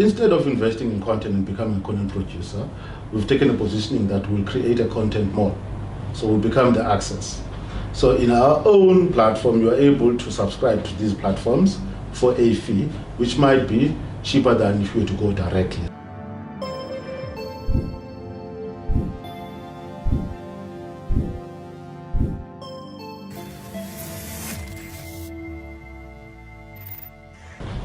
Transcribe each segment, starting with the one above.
instead of investing in content and becoming a content producer, we've taken a positioning that will create a content mall. So we'll become the access. So in our own platform, you are able to subscribe to these platforms for a fee, which might be cheaper than if you were to go directly.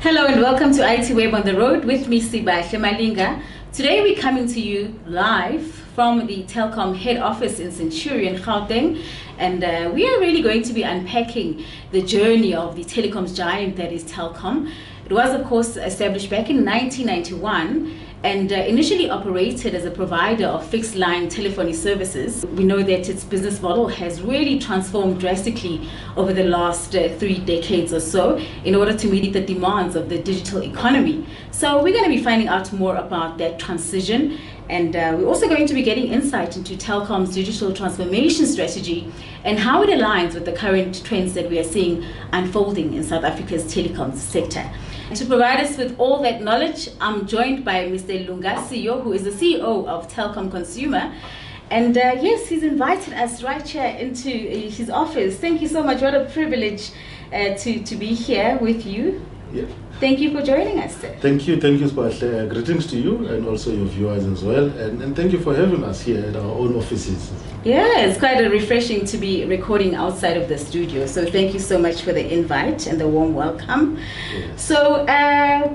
Hello and welcome to ITWeb On The Road with me, Lunga. Today we're coming to you live from the Telcom head office in Centurion, Gauteng, and we are really going to be unpacking the journey of the telecoms giant that is Telkom. It was, of course, established back in 1991 and initially operated as a provider of fixed line telephony services. We know that its business model has really transformed drastically over the last 3 decades or so in order to meet the demands of the digital economy. So we're going to be finding out more about that transition, and we're also going to be getting insight into Telkom's digital transformation strategy and how it aligns with the current trends that we are seeing unfolding in South Africa's telecoms sector. To provide us with all that knowledge, I'm joined by Mr. Lunga, Siyo, who is the CEO of Telkom Consumer. And yes, he's invited us right here into his office. Thank you so much. What a privilege to be here with you. Yeah. Thank you for joining us, sir. Thank you, Spartle. Greetings to you and also your viewers as well. And thank you for having us here at our own offices. Yeah, it's quite refreshing to be recording outside of the studio. So thank you so much for the invite and the warm welcome. Yes. So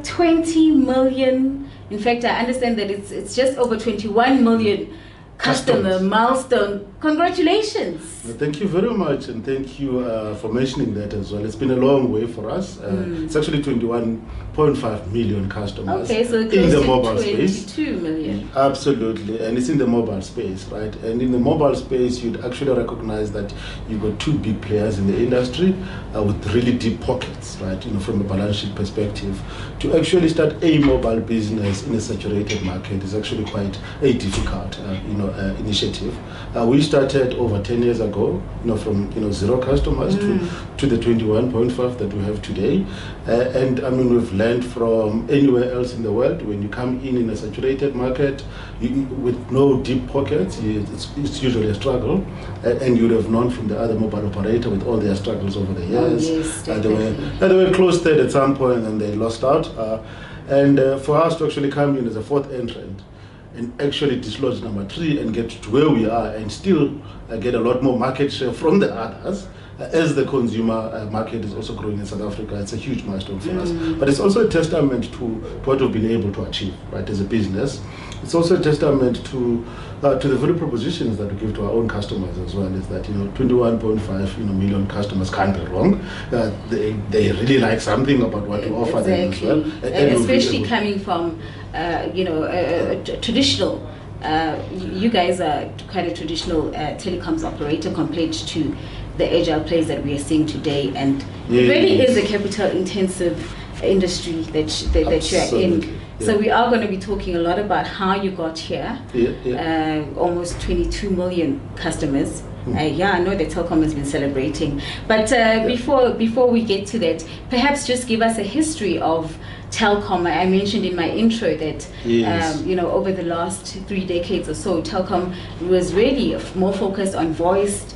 20 million, in fact, I understand that it's just over 21 million customer milestone. Congratulations. Thank you very much, and thank you for mentioning that as well. It's been a long way for us. It's actually 21.5 million customers. Okay, so in the mobile 22 space. million. Absolutely, and it's in the mobile space, right? And in the mobile space, you'd actually recognize that you've got 2 big players in the industry with really deep pockets, right? You know, from a balance sheet perspective, to actually start a mobile business in a saturated market is actually quite a difficult, initiative. We started over 10 years ago, from 0 customers to the 21.5 that we have today. And I mean, we've learned from anywhere else in the world. When you come in a saturated market with no deep pockets, it's usually a struggle. And you would have known from the other mobile operator with all their struggles over the years. Oh, yes, they were close third at some point and they lost out. And for us to actually come in as a 4th entrant and actually dislodge number 3 and get to where we are and still get a lot more market share from the others as the consumer market is also growing in South Africa. It's a huge milestone for us. But it's also a testament to what we've been able to achieve, right, as a business. It's also a testament to the very propositions that we give to our own customers as well, is that 21.5 million customers can't be wrong. They really like something about what we offer them as well. And especially coming from traditional, you guys are quite a traditional telecoms operator compared to the agile players that we are seeing today, and it really is a capital intensive industry that you are in. Yeah. So we are going to be talking a lot about how you got here. Almost 22 million customers. I know that Telkom has been celebrating, but before we get to that, perhaps just give us a history of Telkom. I mentioned in my intro that over the last 3 decades or so, Telkom was really more focused on voice,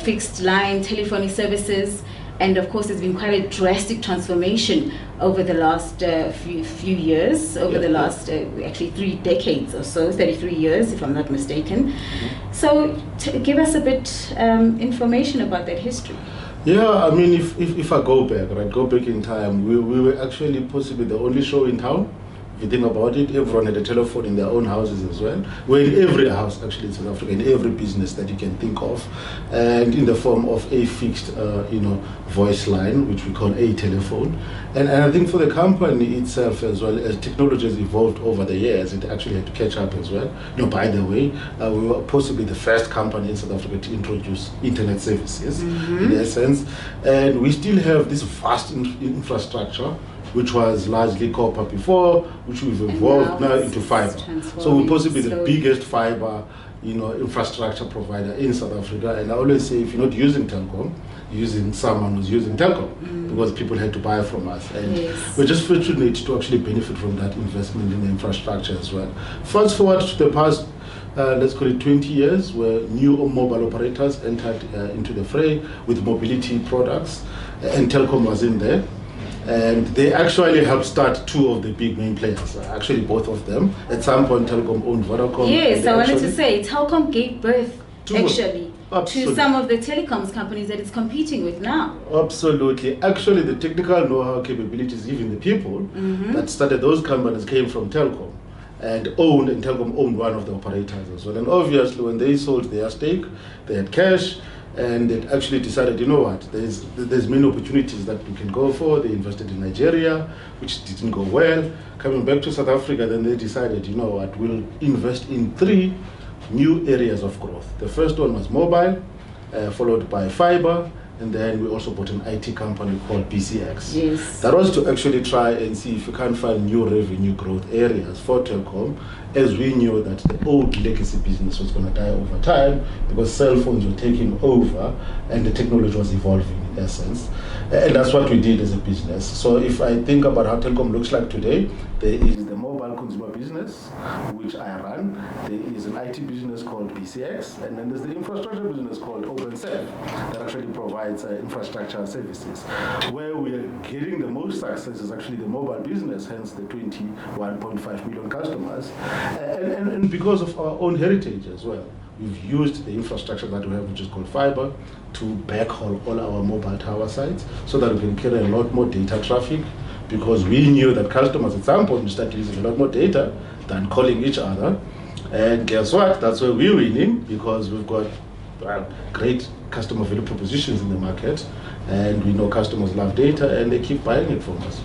fixed line telephony services, and of course there's been quite a drastic transformation over the last few years, over the last actually 3 decades or so, 33 years if I'm not mistaken. So give us a bit information about that history. Yeah, I mean, if I go back in time, we were actually possibly the only show in town. If you think about it, everyone had a telephone in their own houses as well. We're in every house actually in South Africa, in every business that you can think of, and in the form of a fixed, voice line, which we call a telephone. And I think for the company itself as well, as technology has evolved over the years, it actually had to catch up as well. By the way, we were possibly the first company in South Africa to introduce internet services, in essence, and we still have this vast infrastructure, which was largely copper before, which we've evolved now into fiber. So we're possibly the biggest fiber infrastructure provider in South Africa. And I always say, if you're not using Telkom, you're using someone who's using Telkom, because people had to buy from us. And we're just fortunate to actually benefit from that investment in the infrastructure as well. Fast forward to the past, let's call it 20 years, where new mobile operators entered into the fray with mobility products, and Telkom was in there. And they actually helped start two of the big main players, actually both of them. At some point, Telkom owned Vodacom. Yes, I wanted to say, Telkom gave birth, actually, to some of the telecoms companies that it's competing with now. Absolutely. Actually, the technical know-how capabilities, even the people that started those companies came from Telkom. And Telkom owned one of the operators as well. And obviously, when they sold their stake, they had cash, and they actually decided, you know what, there's many opportunities that we can go for. They invested in Nigeria, which didn't go well. Coming back to South Africa, then they decided, you know what, we'll invest in 3 new areas of growth. The first one was mobile, followed by fiber, and then we also bought an IT company called BCX. Yes. That was to actually try and see if we can find new revenue growth areas for Telkom, as we knew that the old legacy business was going to die over time because cell phones were taking over and the technology was evolving in essence. And that's what we did as a business. So if I think about how Telkom looks like today, there is the mobile consumer business, which I run. There is an IT business called BCX, and then there's the infrastructure business called OpenServe that actually provides infrastructure services. Where we are getting the most success is actually the mobile business, hence the 21.5 million customers. And because of our own heritage as well. We've used the infrastructure that we have, which is called fiber, to backhaul all our mobile tower sites so that we can carry a lot more data traffic, because we knew that customers at some point will start using a lot more data than calling each other. And guess what? That's where we're winning, because we've got great customer value propositions in the market, and we know customers love data and they keep buying it from us.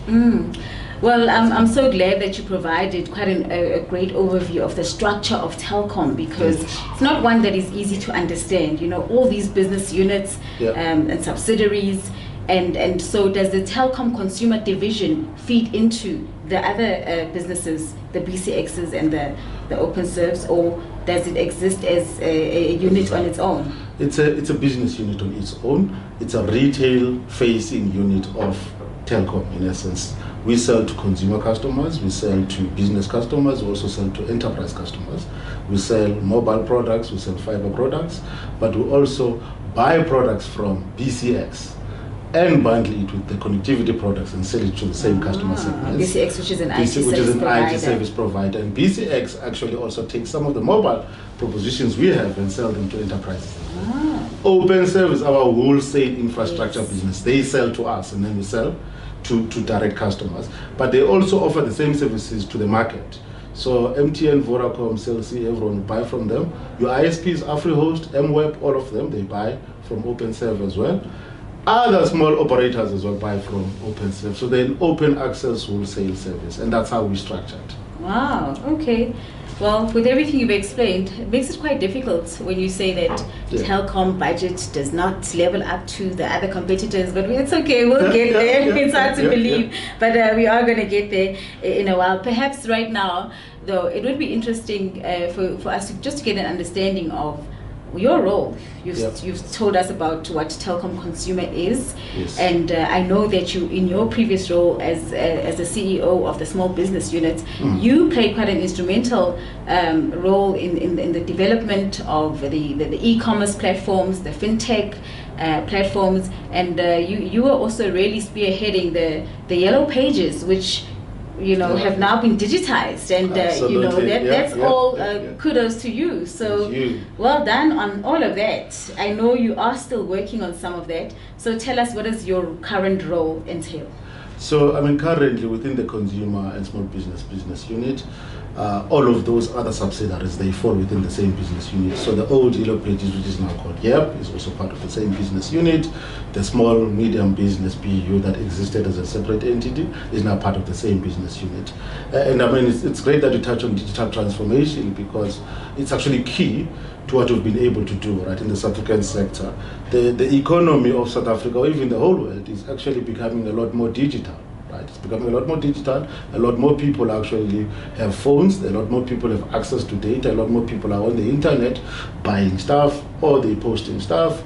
Well, I'm so glad that you provided quite a great overview of the structure of Telkom, because it's not one that is easy to understand. All these business units and subsidiaries, and so does the Telkom consumer division feed into the other businesses, the BCXs and the OpenServes, or does it exist as a unit on its own? It's a business unit on its own. It's a retail-facing unit of Telkom, in essence. We sell to consumer customers, we sell to business customers, we also sell to enterprise customers. We sell mobile products, we sell fiber products, but we also buy products from BCX and bundle it with the connectivity products and sell it to the same customer segments. BCX, which is an IT service provider. And BCX actually also takes some of the mobile propositions we have and sell them to enterprises. OpenServe is our wholesale infrastructure business. They sell to us and then we sell to direct customers. But they also offer the same services to the market. So MTN, Vodacom, Cell C, everyone will buy from them. Your ISPs, AfriHost, MWeb, all of them, they buy from OpenServe as well. Other small operators as well buy from OpenServe. So they're an open access wholesale service, and that's how we structured. Wow, okay. Well, with everything you've explained, it makes it quite difficult when you say that Telkom budget does not level up to the other competitors, but it's okay, we'll get there. It's hard to believe, but we are going to get there in a while. Perhaps right now, though, it would be interesting for us to just get an understanding of your role. You've told us about what Telkom Consumer is, and I know that you, in your previous role as the CEO of the small business unit, you played quite an instrumental role in the development of the e-commerce platforms, the fintech platforms, and you were also really spearheading the yellow pages, which have now been digitized, and that's all kudos to you. So well done on all of that. I know you are still working on some of that. So tell us, what does your current role entail? So currently within the consumer and small business unit, all of those other subsidiaries, they fall within the same business unit. So the old yellow pages, which is now called YEP, is also part of the same business unit. The small medium business BU that existed as a separate entity is now part of the same business unit. And it's great that you touch on digital transformation, because it's actually key to what we've been able to do right in the South African sector. The economy of South Africa, or even the whole world, is actually becoming a lot more digital. right? It's becoming a lot more digital. A lot more people actually have phones. A lot more people have access to data. A lot more people are on the internet buying stuff or they posting stuff.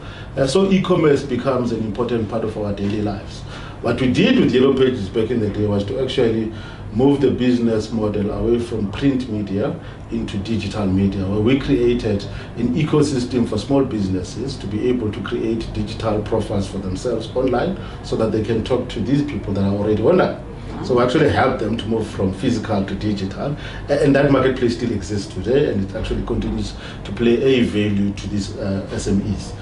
So e-commerce becomes an important part of our daily lives. What we did with Yellow Pages back in the day was to actually move the business model away from print media into digital media, where we created an ecosystem for small businesses to be able to create digital profiles for themselves online so that they can talk to these people that are already online. So we actually help them to move from physical to digital, and that marketplace still exists today, and it actually continues to play a value to these SMEs.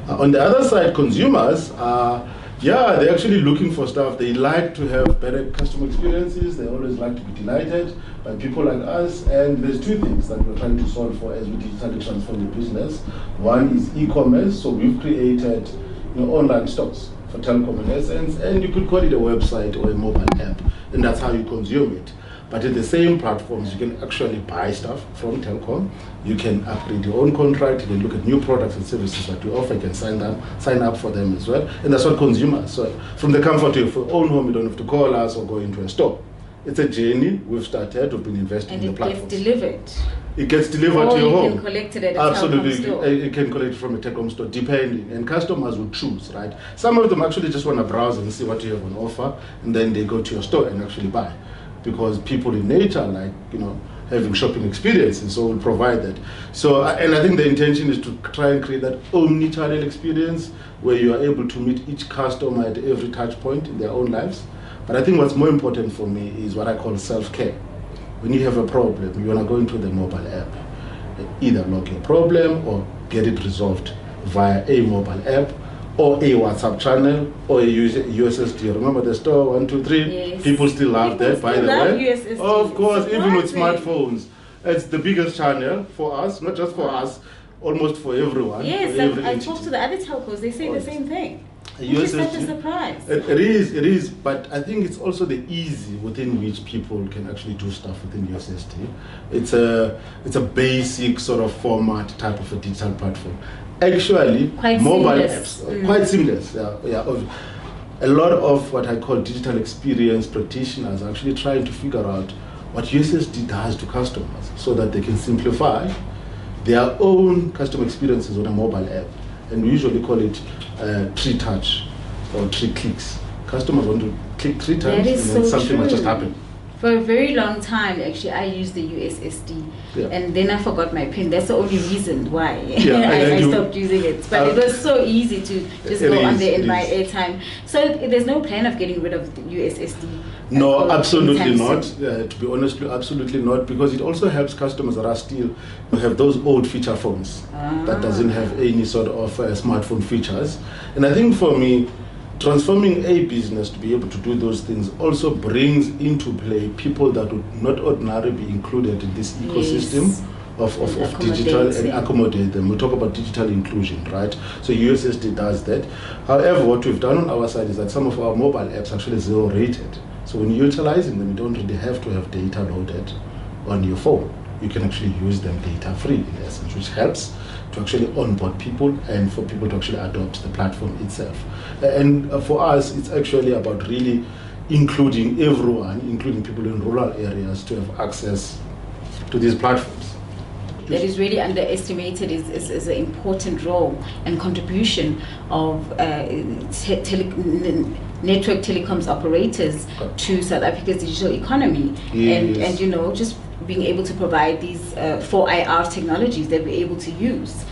On the other side, consumers are they're actually looking for stuff. They like to have better customer experiences. They always like to be delighted by people like us. And there's two things that we're trying to solve for as we digitally transform the business. One is e-commerce. So we've created online stores for Telkom in essence, and you could call it a website or a mobile app, and that's how you consume it. But in the same platforms, you can actually buy stuff from Telkom. You can upgrade your own contract. You can look at new products and services that we offer. You can sign up for them as well. And that's what consumers. So from the comfort of your own home, you don't have to call us or go into a store. It's a journey we've started. We've been investing in the platforms. And it gets delivered. It gets delivered to your home. Or you can collect it at a Absolutely. Telkom store. You can collect it from a Telkom store, depending. And customers will choose, right? Some of them actually just want to browse and see what you have on offer, and then they go to your store and actually buy. Because people in nature like, having shopping experiences, so we'll provide that. So, and I think the intention is to try and create that omni-channel experience where you are able to meet each customer at every touch point in their own lives. But I think what's more important for me is what I call self-care. When you have a problem, you want to go into the mobile app, either log your problem or get it resolved via a mobile app, or a WhatsApp channel, or a USSD. Remember the store 123? Yes. People still love that, by the way. USSD. Of course, even with Surprising. smartphones. It's the biggest channel for us, not just for us, almost for everyone. Yes, for every I entity. talked to the other telcos, they say the same thing. A Which is such a USSD. surprise. It is, but I think it's also the ease within which people can actually do stuff within USSD. It's a basic sort of format type of a digital platform. Actually, Quite mobile seamless. apps, quite seamless. A lot of what I call digital experience practitioners are actually trying to figure out what USSD does to customers so that they can simplify their own customer experiences on a mobile app. And we usually call it 3 touch or 3 clicks. Customers want to click 3 times That and is then so something might just true. happen. For a very long time, actually, I used the USSD, and then I forgot my PIN. That's the only reason why I stopped using it. But it was so easy to just go on there and buy airtime. So there's no plan of getting rid of the USSD. No, absolutely not. To be honest, absolutely not, because it also helps customers that are still have those old feature phones that doesn't have any sort of smartphone features. And I think for me, transforming a business to be able to do those things also brings into play people that would not ordinarily be included in this ecosystem of digital and accommodate them. We talk about digital inclusion, right? So USSD does that. However, what we've done on our side is that some of our mobile apps are actually zero rated. So when you're utilizing them, you don't really have to have data loaded on your phone. You can actually use them data free in essence, which helps to actually onboard people and for people to actually adopt the platform itself. And for us, it's actually about really including everyone, including people in rural areas, to have access to these platforms. That is really underestimated is an important role and contribution of network telecoms operators to South Africa's digital economy. Yes. And just being able to provide these 4IR technologies that we're able to use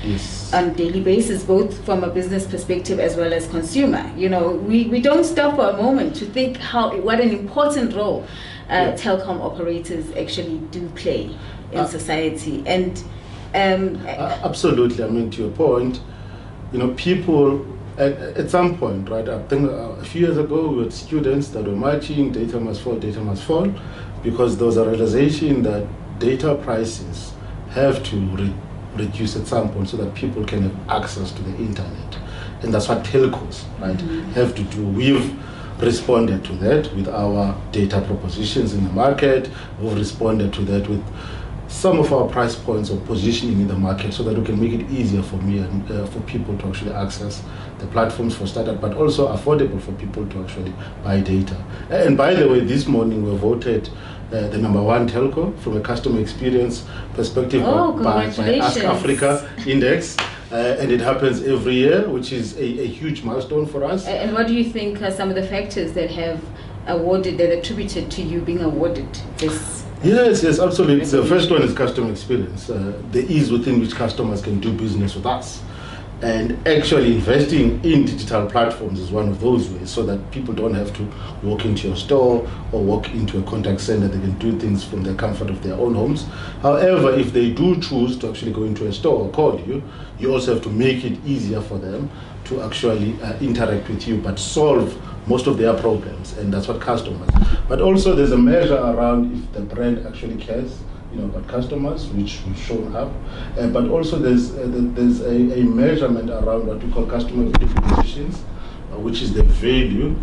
on a daily basis, both from a business perspective as well as consumer. We don't stop for a moment to think what an important role telecom operators actually do play in society. And absolutely, I mean, to your point, people at some point, right? I think a few years ago we had students that were marching, data must fall, because there was a realization that data prices have to reduce at some point so that people can have access to the internet. And that's what telcos, right, have to do. We've responded to that with our data propositions in the market. We've responded to that with some of our price points or positioning in the market so that we can make it easier for me and for people to actually access the platforms for startup, but also affordable for people to actually buy data. And by the way, this morning we voted the #1 telco from a customer experience perspective by Ask Africa Index. And it happens every year, which is a huge milestone for us. And what do you think are some of the factors that have attributed to you being awarded this? Yes, absolutely. The first one is customer experience, the ease within which customers can do business with us. And actually investing in digital platforms is one of those ways, so that people don't have to walk into your store or walk into a contact center. They can do things from the comfort of their own homes. However, if they do choose to actually go into a store or call you, you also have to make it easier for them to actually interact with you, but solve most of their problems, and that's what customers. But also there's a measure around if the brand actually cares, about customers, which we've shown up. But also there's a measurement around what we call customer verifications, which is the value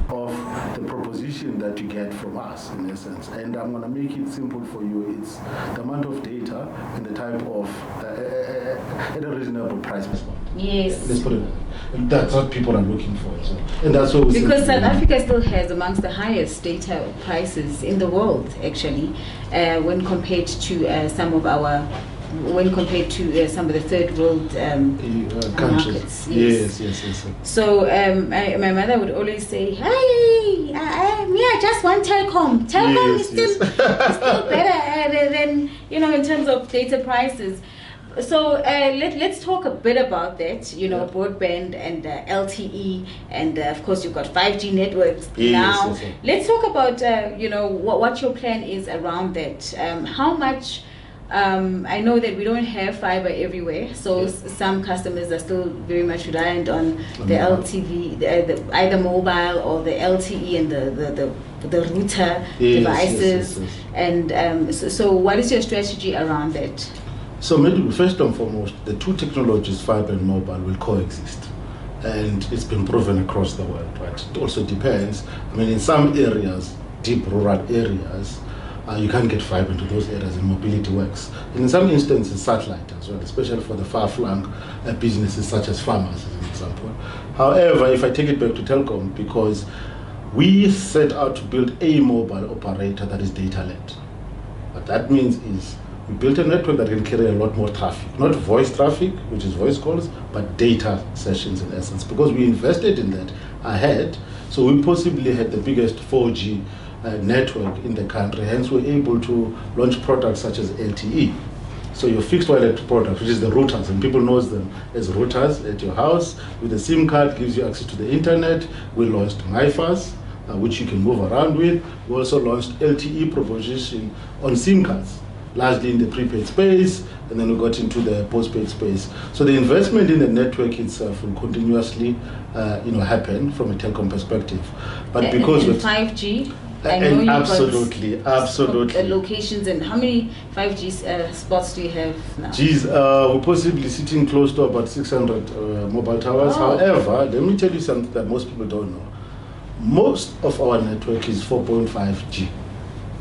of the proposition that you get from us, in essence. And I'm going to make it simple for you. It's the amount of data and the type of at a reasonable price point. Yes. Let's put it. That's what people are looking for. So, and that's what we because South Africa still has amongst the highest data prices in the world, actually, when compared to some of the third world countries. Markets. Yes. So my mother would always say, "Hey, I just want Telkom. Telkom is still better than in terms of data prices." So let's talk a bit about that, broadband and LTE, and of course you've got 5G networks now. Yes. Let's talk about what your plan is around that. How much? I know that we don't have fiber everywhere, so some customers are still very much reliant on the LTV, either mobile or the LTE and the router devices. Yes. And so what is your strategy around that? So maybe first and foremost, the two technologies, fiber and mobile, will coexist. And it's been proven across the world, right? It also depends. In some areas, deep rural areas, you can't get fiber into those areas and mobility works. And in some instances, satellite as well, especially for the far-flung businesses such as farmers, as an example. However, if I take it back to Telkom, because we set out to build a mobile operator that is data-led. What that means is we built a network that can carry a lot more traffic, not voice traffic, which is voice calls, but data sessions in essence, because we invested in that ahead. So we possibly had the biggest 4G network in the country, hence we're able to launch products such as LTE. So your fixed wireless product, which is the routers, and people knows them as routers at your house, with a SIM card, gives you access to the internet. We launched MyFast, which you can move around with. We also launched LTE proposition on SIM cards, largely in the prepaid space, and then we got into the postpaid space. So the investment in the network itself will continuously, happen from a Telkom perspective. But because with 5G, and absolutely. Locations, and how many 5G spots do you have now? We're possibly sitting close to about 600 mobile towers. Oh. However, let me tell you something that most people don't know. Most of our network is 4.5G.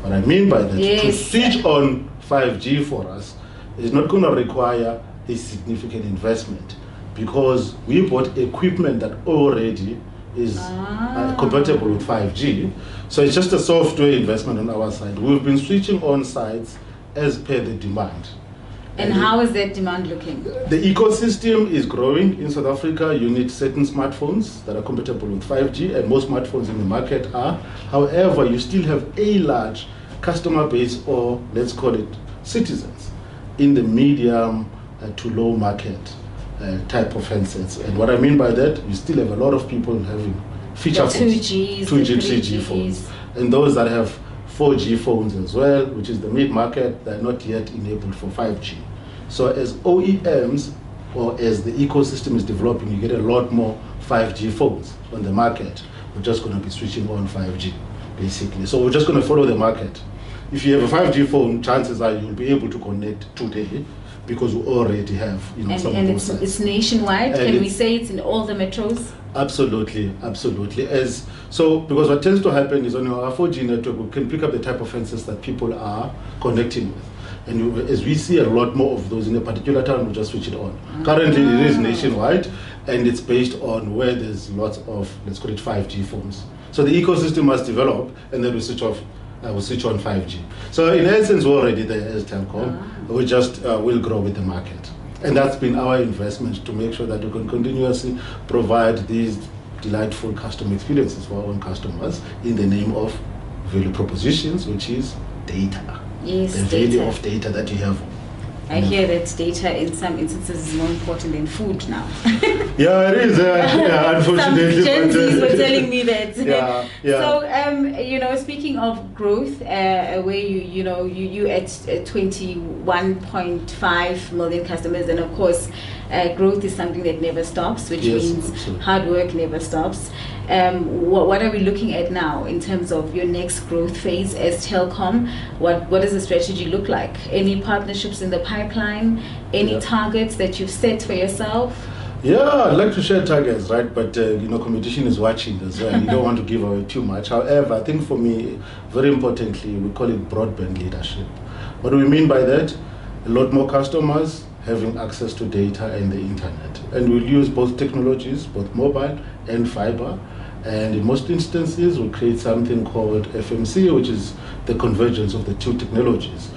What I mean by that, to switch on 5G for us is not going to require a significant investment, because we bought equipment that already is compatible with 5G. So it's just a software investment on our side. We've been switching on sites as per the demand. And how is that demand looking? The ecosystem is growing in South Africa. You need certain smartphones that are compatible with 5G, and most smartphones in the market are. However, you still have a large customer base, or let's call it citizens, in the medium to low market type of handsets. And what I mean by that, you still have a lot of people having feature phones, 2Gs, 2G, 3G phones, and those that have 4G phones as well, which is the mid-market, they're not yet enabled for 5G. So as OEMs, or as the ecosystem is developing, you get a lot more 5G phones on the market. We're just going to be switching on 5G, basically. So we're just going to follow the market. If you have a 5G phone, chances are you'll be able to connect today. because we already have, some of those sites. It's nationwide. And can we say it's in all the metros? Absolutely. Because what tends to happen is on our 4G network, we can pick up the type of fences that people are connecting with. And as we see a lot more of those in a particular town, we just switch it on. Currently, it is nationwide, and it's based on where there's lots of, let's call it 5G phones. So the ecosystem must develop, and then we switch on 5G. So in essence, we're already there as Telkom. We just will grow with the market. And that's been our investment to make sure that we can continuously provide these delightful customer experiences for our own customers in the name of value propositions, which is data. Yes, the value of data that you have. I hear that data in some instances is more important than food now. Yeah, it is. Unfortunately, some Gen Zs were telling me that. Yeah. So, speaking of growth, where you at 21.5 million customers, and of course, growth is something that never stops, which means absolutely. Hard work never stops. What are we looking at now in terms of your next growth phase as Telkom? What does the strategy look like? Any partnerships in the pipeline? Any targets that you've set for yourself? Yeah, I'd like to share targets, right? But competition is watching as well. You don't want to give away too much. However, I think for me, very importantly, we call it broadband leadership. What do we mean by that? A lot more customers having access to data and the internet. And we'll use both technologies, both mobile and fiber. And in most instances, we'll create something called FMC, which is the convergence of the two technologies.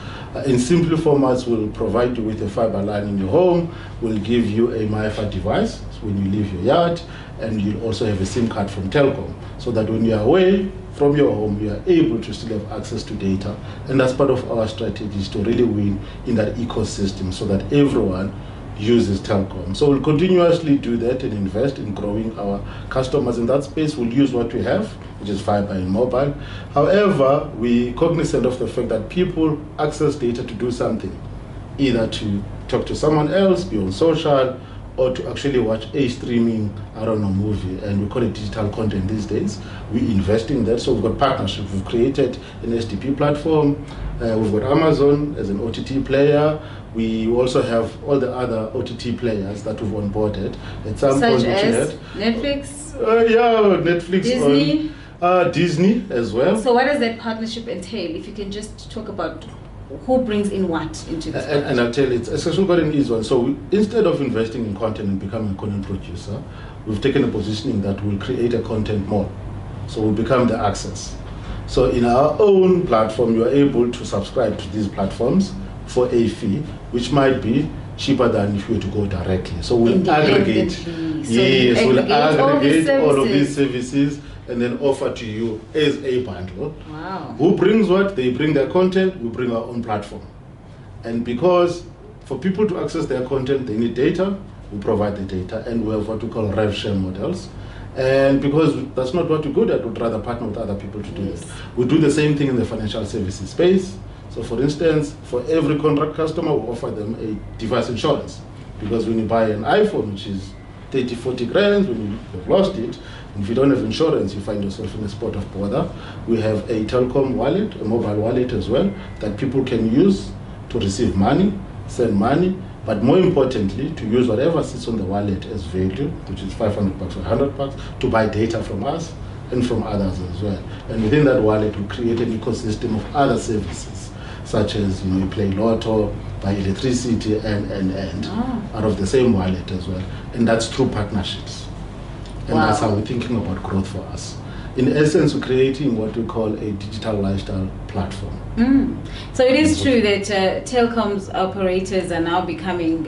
In simple formats, we'll provide you with a fiber line in your home. We'll give you a MiFi device when you leave your yard. And you'll also have a SIM card from Telkom, so that when you're away from your home, you are able to still have access to data. And that's part of our strategy, is to really win in that ecosystem so that everyone uses Telkom. So we'll continuously do that and invest in growing our customers in that space. We'll use what we have, which is fiber and mobile. However, we're cognizant of the fact that people access data to do something, either to talk to someone else, be on social, or to actually watch a streaming, movie, and we call it digital content these days. We invest in that, so we've got partnerships. We've created an SDP platform. We've got Amazon as an OTT player. We also have all the other OTT players that we've onboarded. At some Such point, as Netflix? Netflix. Disney? Disney as well. So what does that partnership entail? If you can just talk about who brings in what into this? And I'll tell you, it's actually got an easy one. So instead of investing in content and becoming a content producer, we've taken a positioning that we'll create a content mall. So we'll become the access. So in our own platform, you are able to subscribe to these platforms for a fee, which might be cheaper than if you were to go directly. So we'll aggregate. We'll aggregate all of these services and then offer to you as a bundle. Wow. Who brings what? They bring their content, we bring our own platform. And because for people to access their content, they need data, we provide the data, and we have what we call rev share models. And because that's not what we're good at, we'd rather partner with other people to do this. We do the same thing in the financial services space. So for instance, for every contract customer, we offer them a device insurance. Because when you buy an iPhone, which is 30, 40 grand, when you've lost it, and if you don't have insurance, you find yourself in a spot of bother. We have a Telkom wallet, a mobile wallet as well, that people can use to receive money, send money, but more importantly, to use whatever sits on the wallet as value, which is $500 or $100, to buy data from us and from others as well. And within that wallet, we create an ecosystem of other services, such as you play lotto, buy electricity, and out of the same wallet as well. And that's through partnerships. And that's how we're thinking about growth for us. In essence, we're creating what we call a digital lifestyle platform. So it is true that telecoms operators are now becoming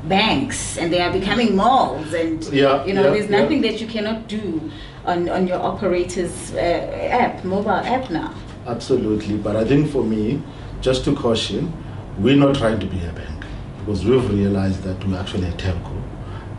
banks, and they are becoming malls, and there's nothing that you cannot do on your operator's mobile app now. Absolutely, but I think for me, just to caution, we're not trying to be a bank, because we've realized that we're actually a telco.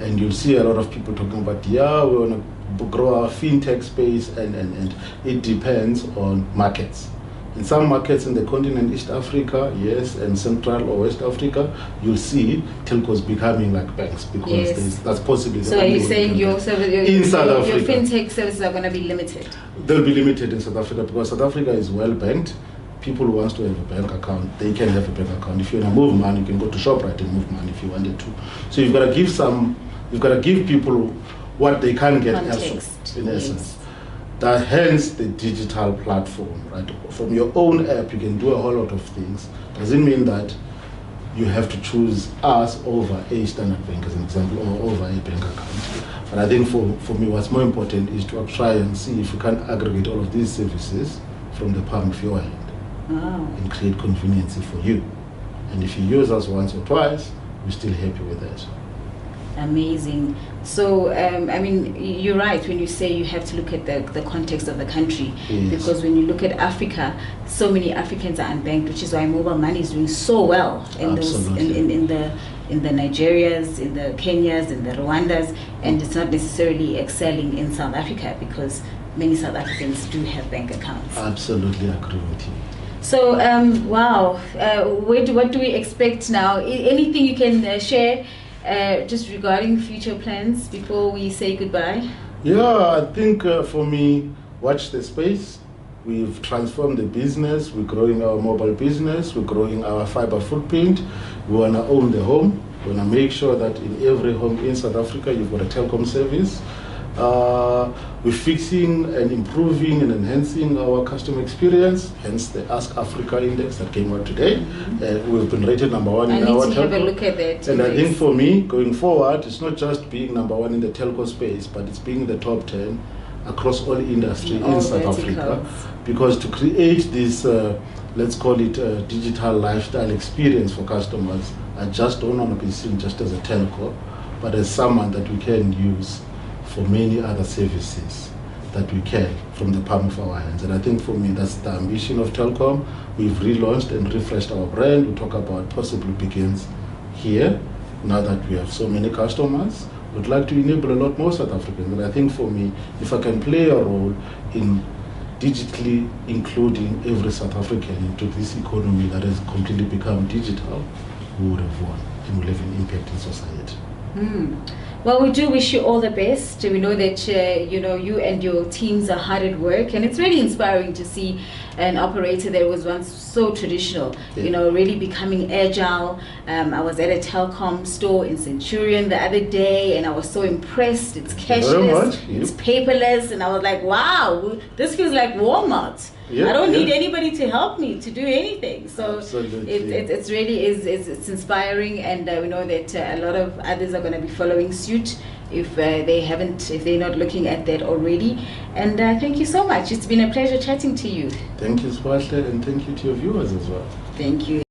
And you'll see a lot of people talking about, we want to grow our fintech space, and it depends on markets. In some markets in the continent, East Africa, yes, and Central or West Africa, you'll see telcos becoming like banks, because that's possibly the So are you saying your fintech services are going to be limited? They'll be limited in South Africa, because South Africa is well banked. people who wants to have a bank account, they can have a bank account. If you want to move money, you can go to ShopRite and move money if you wanted to. So you've got to give people what they can't get elsewhere, in essence. That hence the digital platform, right? From your own app, you can do a whole lot of things. Doesn't mean that you have to choose us over a standard bank, as an example, or over a bank account. But I think for me, what's more important is to try and see if we can aggregate all of these services from the palm of your hand and create convenience for you. And if you use us once or twice, we're still happy with that. Amazing. So, I mean, you're right when you say you have to look at the context of the country. Yes. Because when you look at Africa, so many Africans are unbanked, which is why mobile money is doing so well in those in the Nigerias, in the Kenyas, in the Rwandas, and it's not necessarily excelling in South Africa because many South Africans do have bank accounts. Absolutely agree with you. So, wow, what do we expect now? Anything you can share just regarding future plans before we say goodbye? Yeah, I think for me, watch the space. We've transformed the business. We're growing our mobile business. We're growing our fiber footprint. We want to own the home. We want to make sure that in every home in South Africa, you've got a Telkom service. We're fixing and improving and enhancing our customer experience, hence the Ask Africa Index that came out today. We've been rated number one in our telco. I need to have a look at that. And I think for me, going forward, it's not just being number one in the telco space, but it's being in the top 10 across all industry in South Africa. Because to create this, let's call it a digital lifestyle experience for customers, I just don't want to be seen just as a telco, but as someone that we can use for many other services that we can from the palm of our hands. And I think for me, that's the ambition of Telkom. We've relaunched and refreshed our brand. We talk about possibly begins here, now that we have so many customers. We'd like to enable a lot more South Africans. And I think for me, if I can play a role in digitally including every South African into this economy that has completely become digital, we would have won and will have an impact in society. Well, we do wish you all the best. We know that you and your teams are hard at work, and it's really inspiring to see an operator that was once so traditional, really becoming agile. I was at a Telkom store in Centurion the other day, and I was so impressed. It's cashless, it's paperless, and I was like, wow, this feels like Walmart. I don't need anybody to help me to do anything. So it's really it's inspiring, and we know that a lot of others are going to be following suit if they're not looking at that already. And thank you so much. It's been a pleasure chatting to you. Thank you, Swashle, and thank you to your viewers as well. Thank you.